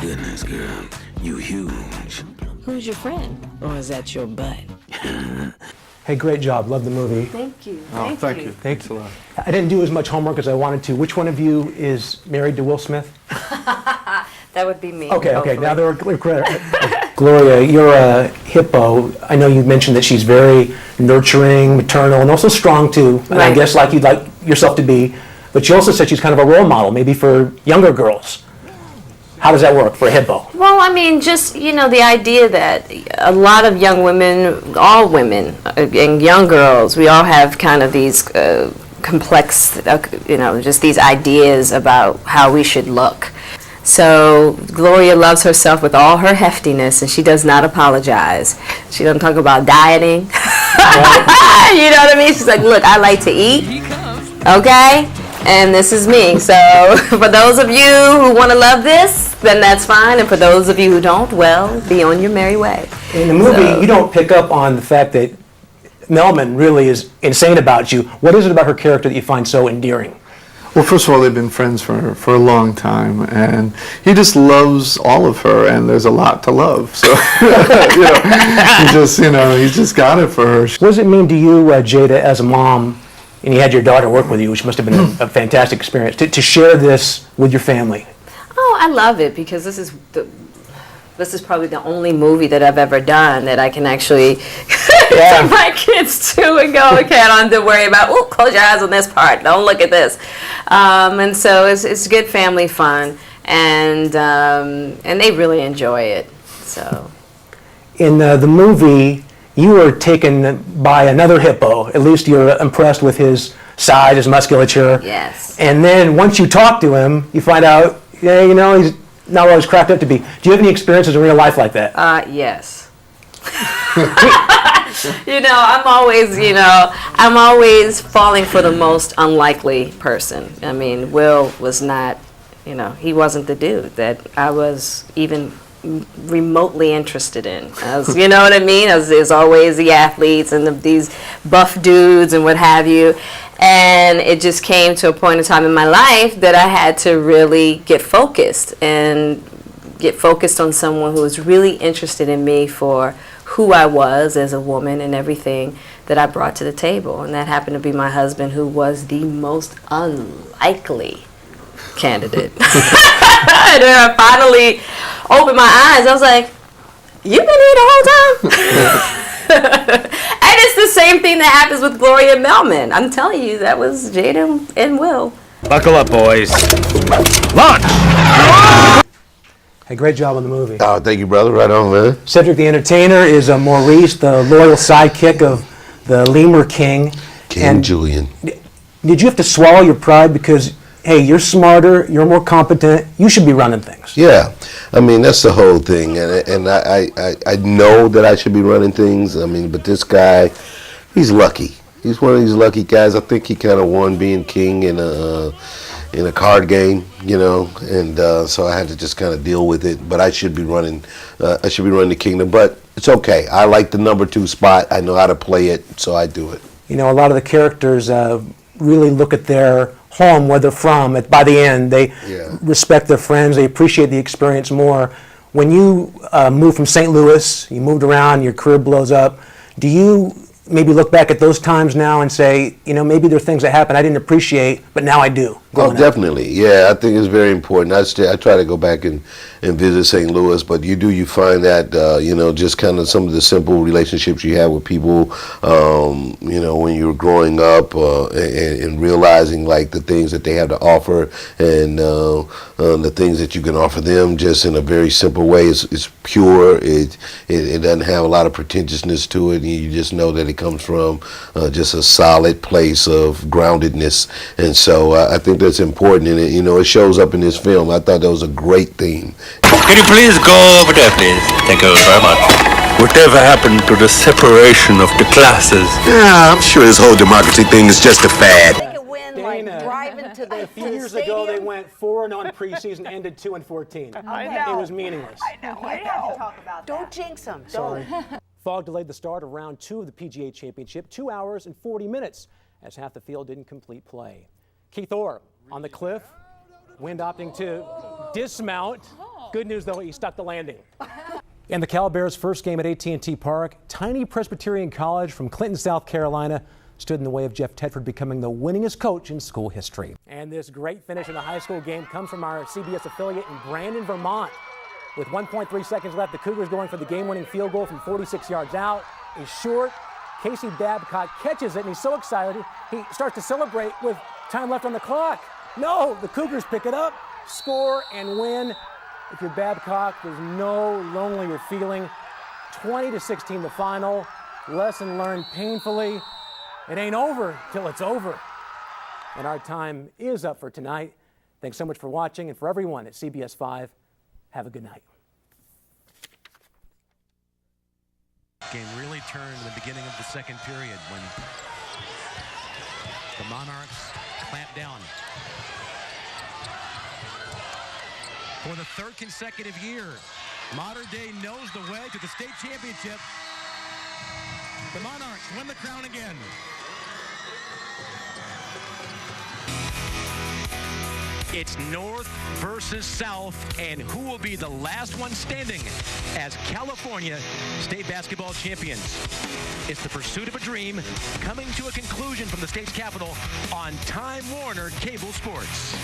goodness, girl. You huge. Who's your friend? Or is that your bud? Hey, great job. Love the movie. Thank you. Oh, thank you. Thanks a lot. I didn't do as much homework as I wanted to. Which one of you is married to Will Smith? That would be me. Okay. Hopefully. Now they're clear. Gloria, you're a hippo. I know you mentioned that she's very nurturing, maternal, and also strong too. And I Right. guess like you'd like yourself to be. But you also said she's kind of a role model, maybe for younger girls. How does that work for a hippo? Well, I mean, just, you know, the idea that a lot of young women, all women and young girls, we all have kind of these complex, you know, just these ideas about how we should look. So Gloria loves herself with all her heftiness, and she does not apologize. She doesn't talk about dieting. You know what I mean? She's like, look, I like to eat, okay? And this is me. So for those of you who want to love this, then that's fine. And for those of you who don't, well, be on your merry way. In the movie, you don't pick up on the fact that Melman really is insane about you. What is it about her character that you find so endearing? Well, first of all, they've been friends for a long time, and he just loves all of her, and there's a lot to love. So, he's just got it for her. What does it mean to you, Jada, as a mom, and you had your daughter work with you, which must have been a fantastic experience, to share this with your family? Oh, I love it because this is probably the only movie that I've ever done that I can actually take my kids to and go, okay, I don't have to worry about, oh, close your eyes on this part, don't look at this. And so it's good family fun, and they really enjoy it. So in the movie, you were taken by another hippo. At least you're impressed with his size, his musculature. Yes. And then once you talk to him, you find out, yeah, you know, he's not what I was cracked up to be. Do you have any experiences in real life like that? Yes. I'm always falling for the most unlikely person. I mean, Will was not, he wasn't the dude that I was even remotely interested in. You know what I mean? There's always the athletes and these buff dudes and what have you. And it just came to a point in time in my life that I had to really get focused on someone who was really interested in me for who I was as a woman and everything that I brought to the table. And that happened to be my husband, who was the most unlikely candidate. And then I finally opened my eyes. I was like, you've been here the whole time? And it's the same thing that happens with Gloria Melman. I'm telling you, that was Jada and Will. Buckle up, boys. Launch! Hey, great job on the movie. Oh, thank you, brother. Right on, man. Cedric the Entertainer is Maurice, the loyal sidekick of the Lemur King. King Julian. Did you have to swallow your pride because, hey, you're smarter, you're more competent, you should be running things? Yeah, I mean, that's the whole thing, and I know that I should be running things. I mean, but this guy, he's lucky. He's one of these lucky guys. I think he kind of won being king in a card game, and so I had to just kind of deal with it. But I should be running. I should be running the kingdom, but it's okay. I like the number 2 spot. I know how to play it, so I do it. A lot of the characters really look at their home, where they're from. By the end, they respect their friends. They appreciate the experience more. When you moved from St. Louis, you moved around, your career blows up. Do you maybe look back at those times now and say, maybe there are things that happened I didn't appreciate, but now I do? Oh, definitely. Yeah, I think it's very important. I try to go back and visit St. Louis, but you find that, just kind of some of the simple relationships you have with people, when you're growing up and realizing like the things that they have to offer and the things that you can offer them just in a very simple way. It's pure. It doesn't have a lot of pretentiousness to it. You just know that it comes from just a solid place of groundedness. And so I think that's important, and it shows up in this film. I thought that was a great theme. Can you please go over there, please? Thank you very much. Whatever happened to the separation of the classes? Yeah, I'm sure this whole democracy thing is just a fad. They could win like driving to the A few years ago, they went 4-on preseason, ended 2-14. I know. It was meaningless. I know. Don't jinx them. Sorry. Fog delayed the start of round 2 of the PGA Championship, 2 hours and 40 minutes, as half the field didn't complete play. Keith Orr on the cliff, wind opting to dismount. Good news, though, he stuck the landing. And the Cal Bears' first game at AT&T Park, tiny Presbyterian college from Clinton, South Carolina, stood in the way of Jeff Tedford becoming the winningest coach in school history. And this great finish in the high school game comes from our CBS affiliate in Brandon, Vermont. With 1.3 seconds left, the Cougars going for the game-winning field goal from 46 yards out. Is short. Casey Babcock catches it, and he's so excited, he starts to celebrate with time left on the clock. No, the Cougars pick it up, score, and win. If you're Babcock, there's no lonelier feeling. 20-16 the final. Lesson learned painfully. It ain't over till it's over. And our time is up for tonight. Thanks so much for watching, and for everyone at CBS 5, have a good night. Game really turned in the beginning of the second period when the Monarchs clamped down. For the third consecutive year, Modern Day knows the way to the state championship. The Monarchs win the crown again. It's North versus South, and who will be the last one standing as California state basketball champions? It's the pursuit of a dream coming to a conclusion from the state's capital on Time Warner Cable Sports.